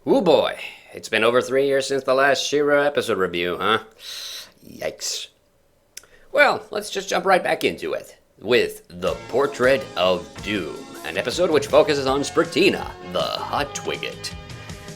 Ooh boy, it's been over 3 years since the last She-Ra episode review, huh? Yikes. Well, let's just jump right back into it with The Portrait of Doom, an episode which focuses on Sprittina, the hot Twigget.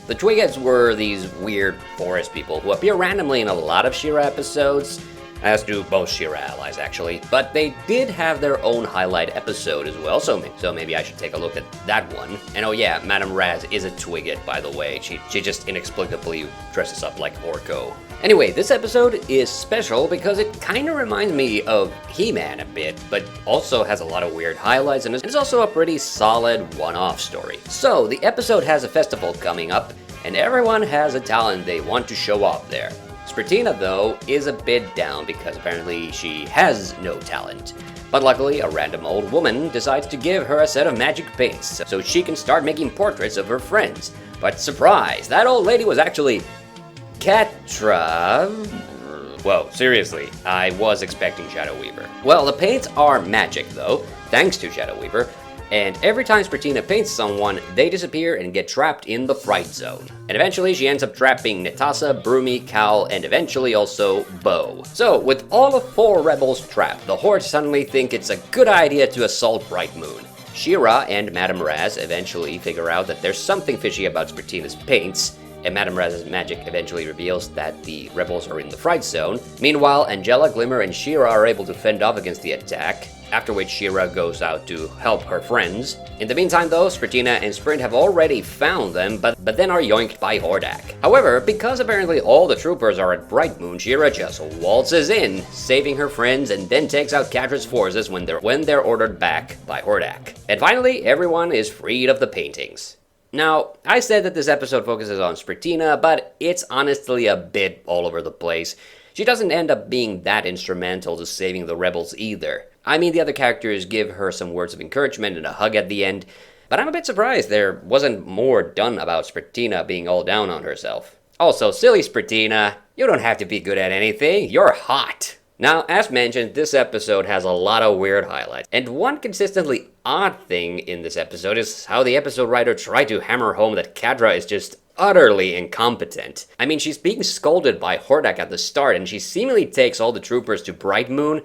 The Twiggets were these weird forest people who appear randomly in a lot of She-Ra episodes, as do most She-Ra allies actually, but they did have their own highlight episode as well, so maybe I should take a look at that one. And oh yeah, Madame Raz is a Twigget, by the way. She just inexplicably dresses up like Orko. Anyway, this episode is special because it kind of reminds me of He-Man a bit, but also has a lot of weird highlights, and it's also a pretty solid one-off story. So, the episode has a festival coming up, and everyone has a talent they want to show off there. Sprittina, though, is a bit down because apparently she has no talent. But luckily, a random old woman decides to give her a set of magic paints so she can start making portraits of her friends. But surprise, that old lady was actually Catra. Whoa, seriously, I was expecting Shadow Weaver. Well, the paints are magic, though, thanks to Shadow Weaver. And every time Sprittina paints someone, they disappear and get trapped in the Fright Zone. And eventually she ends up trapping Natasha, Broomy, Cal, and eventually also Bo. So, with all of 4 rebels trapped, the Horde suddenly think it's a good idea to assault Bright Moon. She-Ra and Madame Raz eventually figure out that there's something fishy about Sprittina's paints, and Madame Raz's magic eventually reveals that the rebels are in the Fright Zone. Meanwhile, Angela, Glimmer, and She-Ra are able to fend off against the attack, after which She-Ra goes out to help her friends. In the meantime though, Sprittina and Sprint have already found them, but then are yoinked by Hordak. However, because apparently all the troopers are at Bright Moon, She-Ra just waltzes in, saving her friends, and then takes out Catra's forces when they're ordered back by Hordak. And finally, everyone is freed of the paintings. Now, I said that this episode focuses on Sprittina, but it's honestly a bit all over the place. She doesn't end up being that instrumental to saving the rebels either. I mean, the other characters give her some words of encouragement and a hug at the end, but I'm a bit surprised there wasn't more done about Sprittina being all down on herself. Also, silly Sprittina, you don't have to be good at anything, you're hot! Now, as mentioned, this episode has a lot of weird highlights, and one consistently odd thing in this episode is how the episode writer tried to hammer home that Catra is just utterly incompetent. I mean, she's being scolded by Hordak at the start, and she seemingly takes all the troopers to Bright Moon,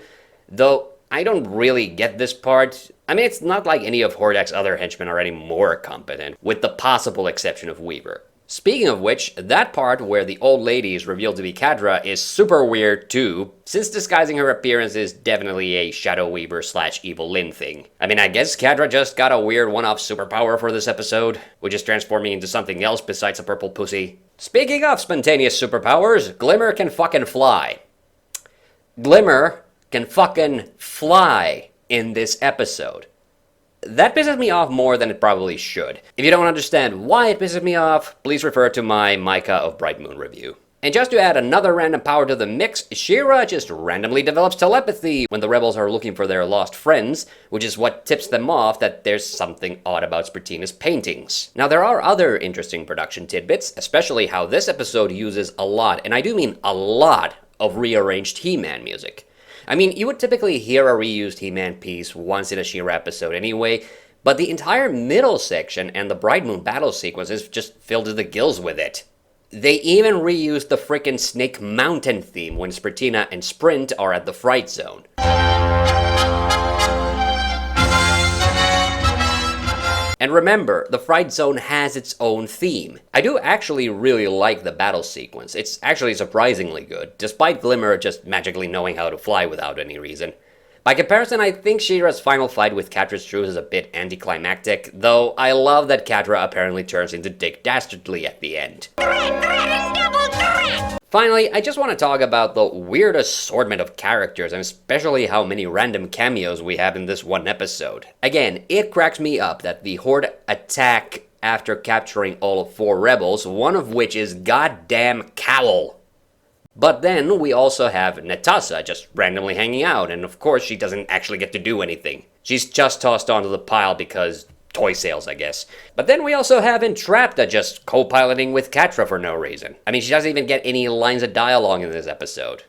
though I don't really get this part. I mean, it's not like any of Hordak's other henchmen are any more competent, with the possible exception of Weaver. Speaking of which, that part where the old lady is revealed to be Catra is super weird too, since disguising her appearance is definitely a Shadow Weaver / Evil Lyn thing. I mean, I guess Catra just got a weird one-off superpower for this episode, which is transforming into something else besides a purple pussy. Speaking of spontaneous superpowers, Glimmer can fucking fly. Glimmer can fucking fly in this episode. That pisses me off more than it probably should. If you don't understand why it pisses me off, please refer to my Micah of Bright Moon review. And just to add another random power to the mix, She-Ra just randomly develops telepathy when the rebels are looking for their lost friends, which is what tips them off that there's something odd about Sprittina's paintings. Now, there are other interesting production tidbits, especially how this episode uses a lot, and I do mean a lot, of rearranged He-Man music. I mean, you would typically hear a reused He-Man piece once in a She-Ra episode anyway, but the entire middle section and the Bright Moon battle sequence is just filled to the gills with it. They even reused the frickin' Snake Mountain theme when Sprittina and Sprint are at the Fright Zone. And remember, the Fright Zone has its own theme. I do actually really like the battle sequence. It's actually surprisingly good, despite Glimmer just magically knowing how to fly without any reason. By comparison, I think She-Ra's final fight with Catra's troops is a bit anticlimactic, though I love that Catra apparently turns into Dick Dastardly at the end. Finally, I just want to talk about the weird assortment of characters, and especially how many random cameos we have in this one episode. Again, it cracks me up that the Horde attack after capturing all of 4 rebels, one of which is goddamn Cowl. But then we also have Natasha just randomly hanging out, and of course she doesn't actually get to do anything. She's just tossed onto the pile because toy sales, I guess. But then we also have Entrapta just co-piloting with Catra for no reason. I mean, she doesn't even get any lines of dialogue in this episode.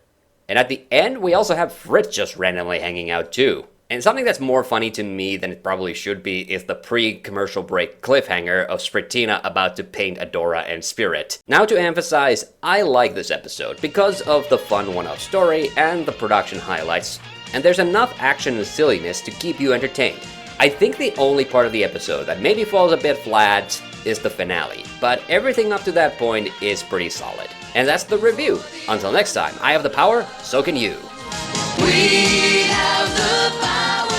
And at the end, we also have Fritz just randomly hanging out too. And something that's more funny to me than it probably should be is the pre-commercial break cliffhanger of Sprittina about to paint Adora and Spirit. Now to emphasize, I like this episode because of the fun one-off story and the production highlights, and there's enough action and silliness to keep you entertained. I think the only part of the episode that maybe falls a bit flat is the finale, but everything up to that point is pretty solid. And that's the review. Until next time, I have the power, so can you. We have the power.